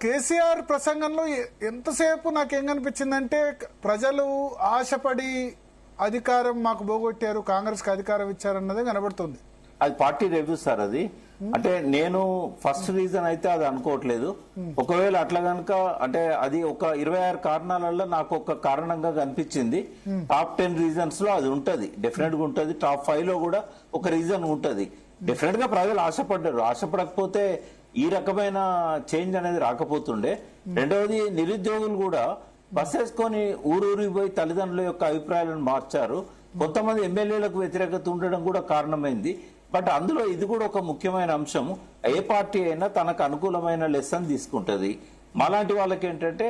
కేసీఆర్ ప్రసంగంలో ఎంతసేపు నాకేం కనిపించిందంటే ప్రజలు ఆశపడి అధికారం మాకు పోగొట్టారు, కాంగ్రెస్ కి అధికారం ఇచ్చారన్నదే కనబడుతుంది. అది పార్టీ రివ్యూ సార్. అది అంటే నేను ఫస్ట్ రీజన్ అయితే అది అనుకోవట్లేదు. ఒకవేళ అట్లా కనుక అంటే అది ఒక 26 కారణాలలో నాకు ఒక కారణంగా కనిపించింది. టాప్ 10 రీజన్స్ లో అది ఉంటది, డెఫినెట్ గా ఉంటది. టాప్ 5 లో కూడా ఒక రీజన్ ఉంటది. డెఫినెట్ గా ప్రజలు ఆశపడ్డారు. ఆశపడకపోతే ఈ రకమైన చేంజ్ అనేది రాకపోతుండే. రెండవది నిరుద్యోగులు కూడా బస్ వేసుకొని ఊరూరికి పోయి తల్లిదండ్రుల యొక్క అభిప్రాయాలను మార్చారు. కొంతమంది ఎమ్మెల్యేలకు వ్యతిరేకత ఉండడం కూడా కారణమైంది. బట్ అందులో ఇది కూడా ఒక ముఖ్యమైన అంశం. ఏ పార్టీ అయినా తనకు అనుకూలమైన లెసన్ తీసుకుంటది. మాలాంటి వాళ్ళకి ఏంటంటే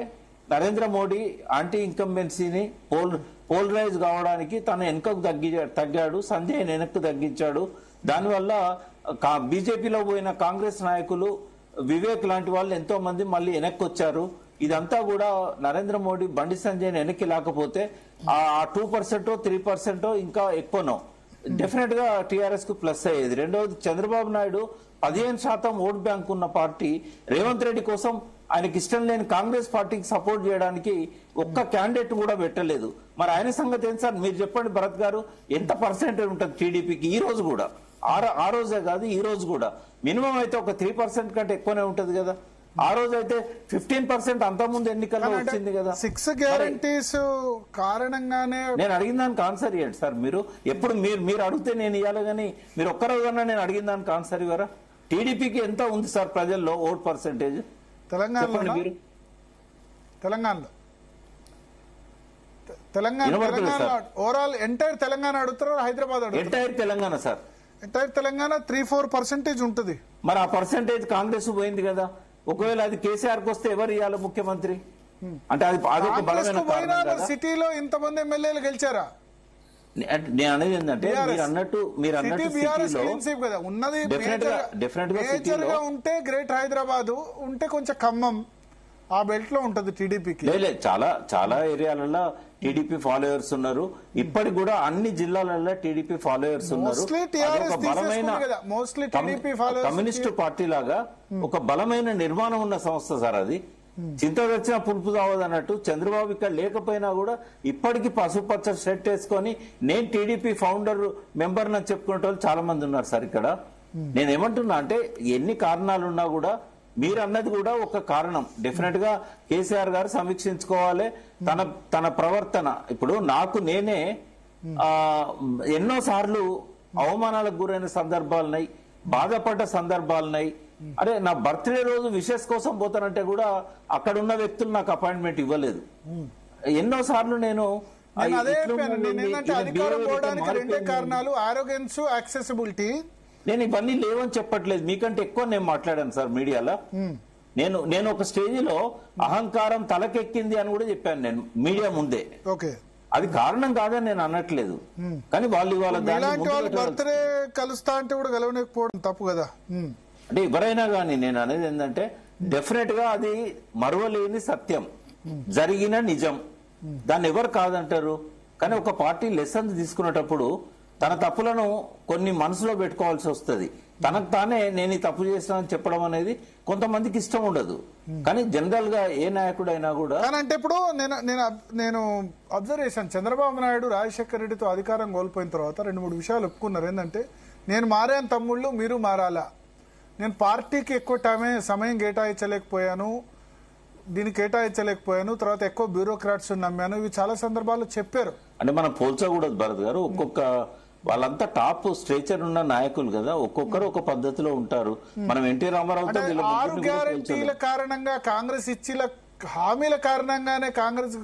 నరేంద్ర మోడీ యాంటీ ఇన్కంబెన్సీని పోలరైజ్ కావడానికి తను వెనుకకు తగ్గాడు, సంజయ్ వెనక్కు తగ్గించాడు. దానివల్ల బీజేపీలో పోయిన కాంగ్రెస్ నాయకులు వివేక్ లాంటి వాళ్ళు ఎంతో మంది మళ్ళీ వెనక్కి వచ్చారు. ఇదంతా కూడా నరేంద్ర మోడీ బండి సంజయ్ వెనక్కి లేకపోతే ఆ 2% 3% ఇంకా ఎక్కువనో డెఫినెట్ గా టీఆర్ఎస్ కు ప్లస్ అయ్యేది. రెండవది చంద్రబాబు నాయుడు 15% ఓట్ బ్యాంక్ ఉన్న పార్టీ రేవంత్ రెడ్డి కోసం ఆయనకి ఇష్టం లేని కాంగ్రెస్ పార్టీకి సపోర్ట్ చేయడానికి ఒక్క క్యాండిడేట్ కూడా పెట్టలేదు. మరి ఆయన సంగతి ఏం సార్ మీరు చెప్పండి భరత్ గారు, ఎంత పర్సెంటేజ్ ఉంటుంది టీడీపీకి ఈ రోజు కూడా? ఆ రోజే కాదు ఈ రోజు కూడా మినిమం అయితే ఒక 3% కంటే ఎక్కువనే ఉంటది కదా. ఆ రోజు అయితే 15% అంతకుముందు ఎన్నికల్లో వచ్చింది కదా. 6 గ్యారంటీస్ కారణంగానే నేను అడిగిన దానికి ఆన్సర్ ఇవ్వండి సార్. మీరు ఎప్పుడు మీరు అడిగితే నేను ఇవ్వాలి కానీ మీరు ఒక్క రోజున్నా నేను అడిగిన దానికి ఆన్సర్ ఇవ్వరా? టీడీపీకి ఎంత ఉంది సార్ ప్రజల్లో ఓట్ పర్సెంటేజ్ తెలంగాణలో? ఓవరాల్ ఎంటైర్ తెలంగాణ అడుగుతారు, హైదరాబాద్ అడుగుతారు? Entire Telangana sir. Entire Telangana 3-4% ఉంటుంది. మరి ఆ పర్సెంటేజ్ కాంగ్రెస్ పోయింది కదా. ఒకవేళ అది కేసీఆర్ కు వస్తే ఎవరు ఇవ్వాలి ముఖ్యమంత్రి? అంటే అదొక బలమైన కారణం కదా. సిటీలో ఇంతమంది ఎమ్మెల్యేలు గెలిచారా? నేను అనేది ఏంటంటే మీరు అన్నట్టు ఉన్నది మేజర్ గా ఉంటే గ్రేట్ హైదరాబాద్ ఉంటే కొంచెం ఖమ్మం ఆ బెల్ట్ లో ఉంటది టీడీపీకి. చాలా ఏరియాలలో టీడీపీ ఫాలోయర్స్ ఉన్నారు. ఇప్పటికి కూడా అన్ని జిల్లాలలో టీడీపీ ఫాలోయర్స్ ఉన్నారు. బలమైన కమ్యూనిస్టు పార్టీ లాగా ఒక బలమైన నిర్మాణం ఉన్న సంస్థ సార్ అది. చింత వచ్చిన పులుపు తావదు అన్నట్టు చంద్రబాబు ఇక్కడ లేకపోయినా కూడా ఇప్పటికీ పసుపచ్చ షర్ట్ వేసుకొని నేను టీడీపీ ఫౌండర్ మెంబర్ అని చెప్పుకునే వాళ్ళు చాలా మంది ఉన్నారు సార్ ఇక్కడ. నేనేమంటున్నా అంటే ఎన్ని కారణాలున్నా కూడా మీరు అన్నది కూడా ఒక కారణం. డెఫినెట్ గా కేసీఆర్ గారు సమీక్షించుకోవాలి తన ప్రవర్తన. ఇప్పుడు నాకు నేనే ఎన్నో సార్లు అవమానాలకు గురైన సందర్భాలున్నాయి, బాధపడ్డ సందర్భాలున్నాయి. అరే నా బర్త్డే రోజు విషెస్ కోసం పోతానంటే కూడా అక్కడ ఉన్న వ్యక్తులు నాకు అపాయింట్మెంట్ ఇవ్వలేదు. ఎన్నో సార్లు నేను నేను ఇవన్నీ లేవని చెప్పట్లేదు, మీకంటే ఎక్కువ నేను మాట్లాడాను సార్ మీడియాలో. నేను ఒక స్టేజ్ లో అహంకారం తలకెక్కింది అని కూడా చెప్పాను నేను మీడియా ముందే. అది కారణం కాదని నేను అనట్లేదు, కానీ వాళ్ళు ఇవాళ బర్త్డే కలుస్తా అంటే కూడా కలవలేకపోవడం తప్పు కదా. అంటే ఎవరైనా కానీ నేను అనేది ఏంటంటే డెఫినెట్ గా అది మరువలేని సత్యం, జరిగిన నిజం. దాన్ని ఎవరు కాదంటారు. కానీ ఒక పార్టీ లెసన్స్ తీసుకునేటప్పుడు తన తప్పులను కొన్ని మనసులో పెట్టుకోవాల్సి వస్తుంది. తనకు తానే నేను ఈ తప్పు చేస్తానని చెప్పడం అనేది కొంతమందికి ఇష్టం ఉండదు. కానీ జనరల్ గా ఏ నాయకుడైనా కూడా అంటే ఇప్పుడు నేను అబ్జర్వ్ చేశాను, చంద్రబాబు నాయుడు రాజశేఖర రెడ్డితో అధికారం కోల్పోయిన తర్వాత 2-3 విషయాలు ఒప్పుకున్నారు. ఏంటంటే నేను మారాను తమ్ముళ్ళు, మీరు మారాలా, నేను పార్టీకి ఎక్కువ సమయం కేటాయించలేకపోయాను, దీన్ని కేటాయించలేకపోయాను, తర్వాత ఎక్కువ బ్యూరోక్రాట్స్ నమ్మాను, ఇవి చాలా సందర్భాల్లో చెప్పారు. అంటే మనం పోల్చకూడదు భరత్ గారు. ఒక్కొక్క వాళ్ళంతా టాప్ స్ట్రేచర్ ఉన్న నాయకులు కదా, ఒక్కొక్కరు ఒక పద్ధతిలో ఉంటారు. మనం ఎన్టీ రామారావుతో 6 గ్యారంటీల కారణంగా కాంగ్రెస్ ఇచ్చిన హామీల కారణంగానే కాంగ్రెస్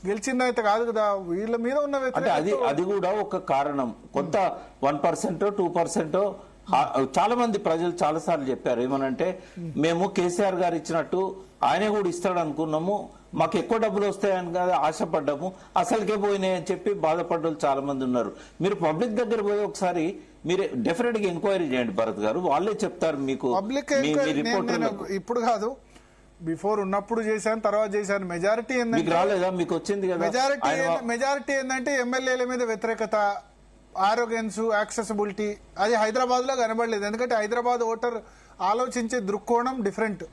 గెలిచిందైతే కాదు కదా. వీళ్ళ మీద ఉన్న అంటే అది కూడా ఒక కారణం. కొంత 1% 2% చాలా మంది ప్రజలు చాలా సార్లు చెప్పారు ఏమనంటే మేము కేసీఆర్ గారు ఇచ్చినట్టు ఆయనే కూడా ఇస్తాడు అనుకున్నాము, మాకు ఎక్కువ డబ్బులు వస్తాయని కదా ఆశపడ్డాము, అసలుకే పోయినాయి అని చెప్పి బాధపడ్డోళ్ళు చాలా మంది ఉన్నారు. మీరు పబ్లిక్ దగ్గర పోయి ఒకసారి మీరు డెఫినెట్ గా ఎంక్వైరీ చేయండి భరత్ గారు, వాళ్ళే చెప్తారు మీకు. ఇప్పుడు కాదు, బిఫోర్ ఉన్నప్పుడు చేశాను, తర్వాత చేశాను. మెజారిటీ రాలేదా? మీకు వచ్చింది కదా. మెజారిటీ ఏంటంటే ఎమ్మెల్యేల మీద వ్యతిరేకత, ఆరోగెన్స్, యాక్సెసిబిలిటీ అది హైదరాబాద్ లో కనబడలేదు. ఎందుకంటే హైదరాబాద్ ఓటర్ ఆలోచించే దృక్కోణం డిఫరెంట్.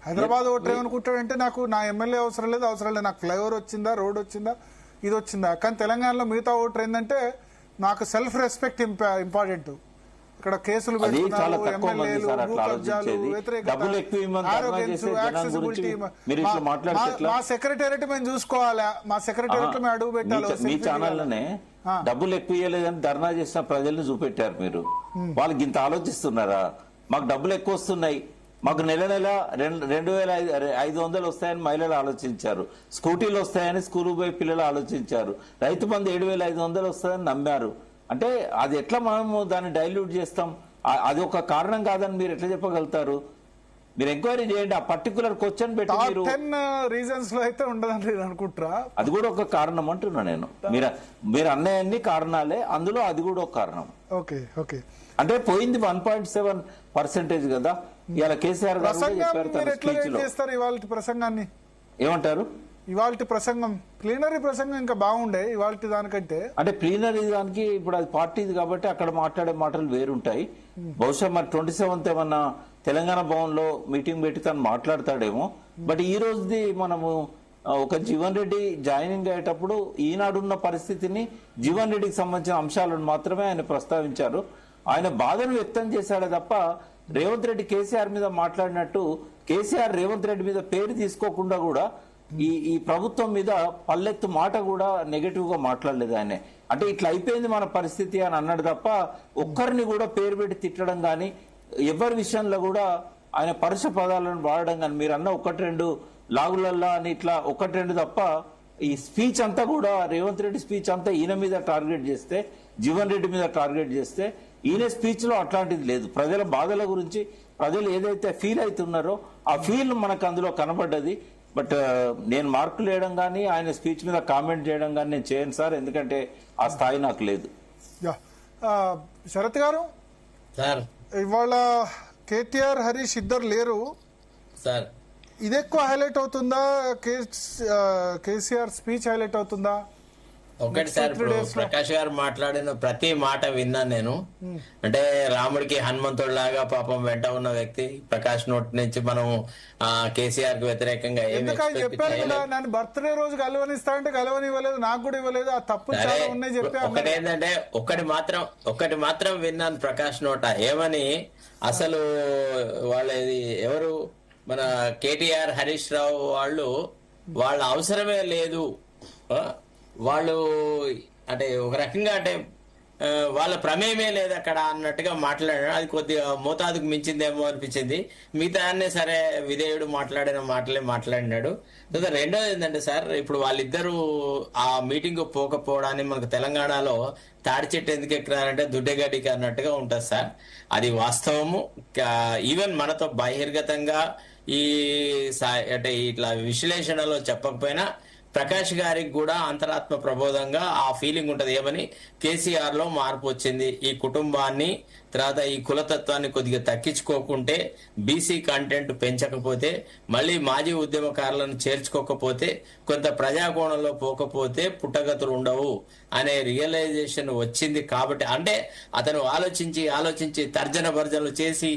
హైదరాబాద్ ఓటర్ ఏమనుకుంటాడంటే నాకు నా ఎమ్మెల్యే అవసరం లేదు, నాకు ఫ్లైఓవర్ వచ్చిందా, రోడ్ వచ్చిందా, ఇది వచ్చిందా. కానీ తెలంగాణలో మిగతా ఓటర్ ఏంటంటే నాకు సెల్ఫ్ రెస్పెక్ట్ ఇంపార్టెంట్. ఇక్కడ కేసులు అది చాలా పెడుతున్నారు, తక్కువ మంది ఎమ్మెల్యేలు, సార్ భూ అట్లా కబ్జాలు, ఆలోచించేది. వ్యతిరేకత, డబ్బులు ఎక్కువ ఇవ్వమని ధర్నా arrogance, చేసే జనం accessibility. గురించి మీరు ఇట్లా మాట్లాడితే ఎట్లా? మా సెక్రటేరియట్ మేము చూసుకోవాలా, మా సెక్రటేరియట్ మేము అడుగు పెట్టాలి. మీ ఛానల్లోనే డబ్బులు ఎక్కువ ఇవ్వలేదని ధర్నా చేసిన ప్రజల్ని చూపెట్టారు మీరు. వాళ్ళకి ఇంత ఆలోచిస్తున్నారా? మాకు డబ్బులు ఎక్కువ వస్తున్నాయి, మాకు నెల 2,500 వస్తాయని మహిళలు ఆలోచించారు, స్కూటీలు వస్తాయని స్కూల్ పోయి పిల్లలు ఆలోచించారు, రైతు బంధు 7,500 వస్తాయని నమ్మారు. అంటే అది ఎట్లా మనము దాన్ని డైల్యూట్ చేస్తాం? అది ఒక కారణం కాదని మీరు ఎట్లా చెప్పగలుగుతారు? మీరు ఎంక్వైరీ చేయండి, ఆ పర్టికులర్ క్వశ్చన్ పెట్టి మీరు 10 రీజన్స్ లో అయితే ఉండదని అనుకుంటారా? అది కూడా ఒక కారణం అంటున్నా నేను. మీరు అన్నీ కారణాలే, అందులో అది కూడా ఒక కారణం. Okay okay. అంటే పోయింది 1.7% కదా. ఇవాళ కేసీఆర్ గారు కూడా చెప్పారు తన స్పీచ్ లో. చేస్తారు ఇవాళ ప్రసంగాన్ని? ఏమంటారు? ఇవాళ ప్రసంగం, ప్లీనరీ ప్రసంగం ఇంకా బాగుండే ఇవాళ దానికంటే. అంటే ప్లీనరీ దానికి ఇప్పుడు అది పార్టీది కాబట్టి అక్కడ మాట్లాడే మాటలు వేరుంటాయి. బహుశా మరి 27th ఏమన్నా తెలంగాణ భవన్ లో మీటింగ్ పెట్టి తను మాట్లాడతాడేమో. బట్ ఈ రోజుది మనము ఒక జీవన్ రెడ్డి జాయినింగ్ అయ్యేటప్పుడు ఈనాడున్న పరిస్థితిని, జీవన్ రెడ్డికి సంబంధించిన అంశాలను మాత్రమే ఆయన ప్రస్తావించారు. ఆయన బాధను వ్యక్తం చేశాడే తప్ప రేవంత్ రెడ్డి కేసీఆర్ మీద మాట్లాడినట్టు కేసీఆర్ రేవంత్ రెడ్డి మీద పేరు తీసుకోకుండా కూడా ఈ ప్రభుత్వం మీద పల్లెత్తు మాట కూడా నెగటివ్ గా మాట్లాడలేదు ఆయన. అంటే ఇట్లా అయిపోయింది మన పరిస్థితి అని అన్నాడు తప్ప ఒక్కరిని కూడా పేరు పెట్టి తిట్టడం గాని, ఎవరి విషయంలో కూడా ఆయన పరుష పదాలను వాడడం కానీ, మీరు అన్న 1-2 లాగులల్లా అని ఇట్లా 1-2 తప్ప ఈ స్పీచ్ అంతా కూడా రేవంత్ రెడ్డి స్పీచ్ అంతా ఈయన మీద టార్గెట్ చేస్తే, జీవన్ రెడ్డి మీద టార్గెట్ చేస్తే, ఈయన స్పీచ్ లో అట్లాంటిది లేదు. ప్రజల బాధల గురించి ప్రజలు ఏదైతే ఫీల్ అవుతున్నారో ఆ ఫీల్ మనకు అందులో కనబడ్డది. బట్ నేను మార్కులు వేయడం కానీ ఆయన స్పీచ్ మీద కామెంట్ చేయడం కానీ నేను చేయను సార్, ఎందుకంటే ఆ స్థాయి నాకు లేదు. శరత్ గారు సార్, ఇవాళ కేటీఆర్, హరీష్ ఇద్దరు లేరు సార్. ఇది ఎక్కువ హైలైట్ అవుతుందా, కేసీఆర్ స్పీచ్ హైలైట్ అవుతుందా? ఒకటి సార్, ఇప్పుడు ప్రకాష్ గారు మాట్లాడిన ప్రతి మాట విన్నాను నేను. అంటే రాముడికి హనుమంతుడు లాగా పాపం వెంట ఉన్న వ్యక్తి ప్రకాష్ నోట్ నుంచి మనం కేసీఆర్ కు వ్యతిరేకంగా చెప్పారు కదా, నన్ను బర్త్డే రోజు కలవనిస్తా అంటే కలవనివ్వలేదు, నాకు కూడా ఇవ్వలేదు, ఆ తప్పులు చాలా ఉన్నాయి చెప్పారు. ఒకటి ఏంటంటే ఒకటి మాత్రం విన్నాను ప్రకాష్ నోట ఏమని, అసలు వాళ్ళది ఎవరు మన కేటీఆర్, హరీష్ రావు వాళ్ళ అవసరమే లేదు, వాళ్ళు అంటే ఒక రకంగా అంటే వాళ్ళ ప్రమేయమే లేదు అక్కడ అన్నట్టుగా మాట్లాడాడు. అది కొద్దిగా మోతాదుకు మించిందేమో అనిపించింది. మిగతా అన్నీ సరే విధేయుడు మాట్లాడిన మాటలే మాట్లాడినాడు. రెండోది ఏంటంటే సార్, ఇప్పుడు వాళ్ళిద్దరూ ఆ మీటింగ్ పోకపోవడాన్ని మనకు తెలంగాణలో తాడి చెట్టు ఎందుకు ఎక్కినారంటే దుడ్డెగడ్డికి అన్నట్టుగా ఉంటుంది సార్. అది వాస్తవము. ఈవెన్ మనతో బహిర్గతంగా ఈ అంటే ఇట్లా విశ్లేషణలో చెప్పకపోయినా ప్రకాష్ గారికి కూడా అంతరాత్మ ప్రబోధంగా ఆ ఫీలింగ్ ఉంటది. ఏమని, కేసీఆర్ లో మార్పు వచ్చింది, ఈ కుటుంబాన్ని తర్వాత ఈ కులతత్వాన్ని కొద్దిగా తగ్గించుకోకుంటే, బీసీ కంటెంట్ పెంచకపోతే, మళ్ళీ మాజీ ఉద్యమకారులను చేర్చుకోకపోతే, కొంత ప్రజాకోణంలో పోకపోతే పుట్టగతులు ఉండవు అనే రియలైజేషన్ వచ్చింది. కాబట్టి అంటే అతను ఆలోచించి తర్జన భర్జనలు చేసి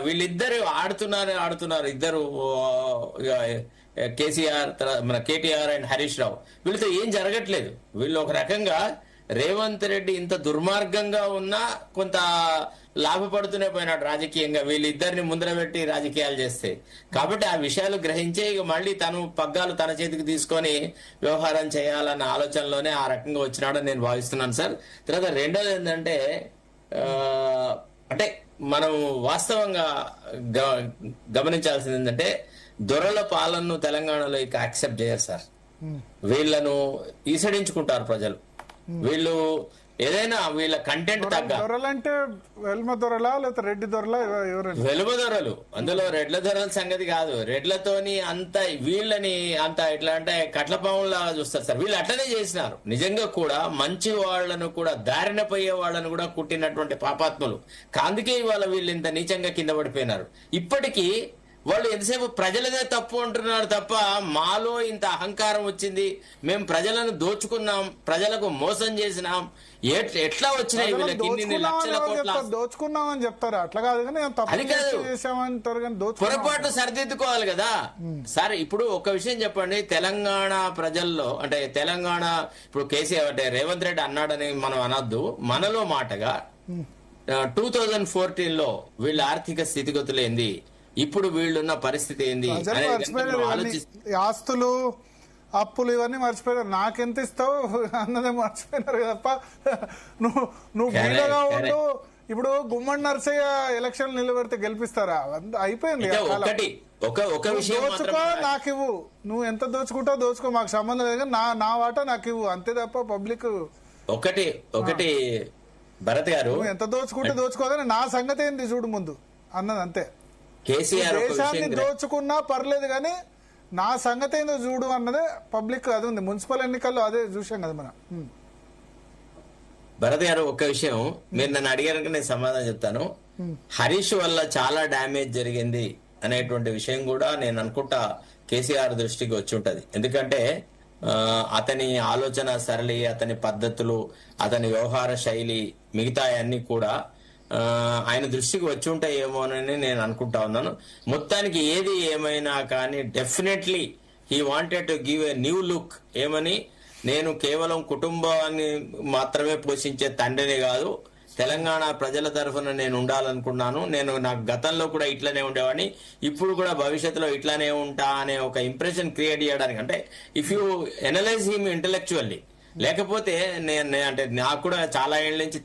వీళ్ళిద్దరు ఆడుతున్నారు ఇద్దరు కేసీఆర్, మన కేటీఆర్ అండ్ హరీష్ రావు. వీళ్ళతో ఏం జరగట్లేదు. వీళ్ళు ఒక రకంగా రేవంత్ రెడ్డి ఇంత దుర్మార్గంగా ఉన్నా కొంత లాభపడుతూనే పోయినాడు రాజకీయంగా, వీళ్ళిద్దరిని ముందర పెట్టి రాజకీయాలు చేస్తే. కాబట్టి ఆ విషయాలు గ్రహించే ఇక మళ్ళీ తను పగ్గాలు తన చేతికి తీసుకొని వ్యవహారం చేయాలన్న ఆలోచనలోనే ఆ రకంగా వచ్చినాడని నేను భావిస్తున్నాను సార్. తర్వాత రెండోది ఏంటంటే, అంటే మనం వాస్తవంగా గమనించాల్సింది ఏంటంటే, దొరల పాలనను తెలంగాణలో ఇక యాక్సెప్ట్ చేయరు సార్. వీళ్ళను ఈసడించుకుంటారు ప్రజలు. వీళ్ళు ఏదైనా వీళ్ళ కంటెంట్ తగ్గ దొరలంటే వెల్మ దొరలా లేకపోతే రెడ్డి దొరలా, వెలుమ దొరలు, అందులో రెడ్ల దొరల సంగతి కాదు. రెడ్లతోని అంత వీళ్ళని అంత ఎట్లా అంటే కట్లపాములాగా చూస్తారు సార్. వీళ్ళు అట్లనే చేసినారు. నిజంగా కూడా మంచి వాళ్లను కూడా, దారిన పోయే వాళ్ళను కూడా కుట్టినటువంటి పాపాత్ములు. అందుకే ఇవాళ వీళ్ళు ఇంత నీచంగా కింద పడిపోయినారు. ఇప్పటికీ వాళ్ళు ఎంతసేపు ప్రజలదే తప్పు అంటున్నారు తప్ప మాలో ఇంత అహంకారం వచ్చింది, మేము ప్రజలను దోచుకున్నాం, ప్రజలకు మోసం చేసినాం, ఎట్లా వచ్చినాయి వీళ్ళకి ఇన్ని లక్షల కోట్ల దోచుకున్నామని చెప్తారు. అట్లా కాదు కానీ అది కాదు. తప్పు చేసామంటారు కానీ పొరపాటు సరిదిద్దుకోవాలి కదా సార్. ఇప్పుడు ఒక విషయం చెప్పండి, తెలంగాణ ప్రజల్లో అంటే తెలంగాణ ఇప్పుడు కేసీఆర్ అంటే రేవంత్ రెడ్డి అన్నాడని మనం అనొద్దు, మనలో మాటగా 2014లో వీళ్ళ ఆర్థిక స్థితిగతులు ఏంది, ఇప్పుడు వీళ్ళున్న పరిస్థితి ఏంది అనేది మర్చిపోయారు. ఆస్తులు అప్పులు ఇవన్నీ మర్చిపోయారు. నాకెంత ఇస్తావు అన్నదే మర్చిపోయినారు తప్ప నువ్వు బీదగా ఉండు. ఇప్పుడు గుమ్మడి నర్సయ్య ఎలక్షన్ నిలబెడితే గెలిపిస్తారా? అయిపోయింది. ఒక విషయం దోచుకో నాకు ఇవ్వు, నువ్వు ఎంత దోచుకుంటావు దోచుకో, మాకు సంబంధం లేదు, నా వాటా నాకు ఇవ్వు, అంతే తప్ప పబ్లిక్ ఒకటి భరత్ గారు నువ్వు ఎంత దోచుకుంటే దోచుకోగానే నా సంగతి ఏంది చూడు ముందు అన్నది అంతే. కేసీఆర్ దేశాన్ని దోచుకున్నా పర్లేదు కానీ నా సంగతి ఏందో చూడు అన్నదే పబ్లిక్ అది ఉంది. మున్సిపల్ ఎన్నికల్లో అదే చూసాం కదా మనం. భరత్ గారు ఒక విషయం మీరు నన్ను అడిగారంటే నేను సమాధానం చెప్తాను. హరీష్ వల్ల చాలా డ్యామేజ్ జరిగింది అనేటువంటి విషయం కూడా నేను అనుకుంటా కేసీఆర్ దృష్టికి వచ్చి ఉంటది. ఎందుకంటే అతని ఆలోచన సరళి, అతని పద్ధతులు, అతని వ్యవహార శైలి, మిగతా అన్ని కూడా ఆయన దృష్టికి వచ్చి ఉంటాయేమోనని నేను అనుకుంటా ఉన్నాను. మొత్తానికి ఏది ఏమైనా కానీ definitely he wanted to give a new look. ఏమని, నేను కేవలం కుటుంబాన్ని మాత్రమే పోషించే తండ్రిని కాదు, తెలంగాణ ప్రజల తరఫున నేను ఉండాలనుకున్నాను. నేను నాకు గతంలో కూడా ఇట్లానే ఉండేవాడిని, ఇప్పుడు కూడా భవిష్యత్తులో ఇట్లానే ఉంటా అనే ఒక ఇంప్రెషన్ క్రియేట్ చేయడానికి. అంటే if you analyse him intellectually, లేకపోతే నేను అంటే నాకు కూడా చాలా ఏళ్ళ నుంచి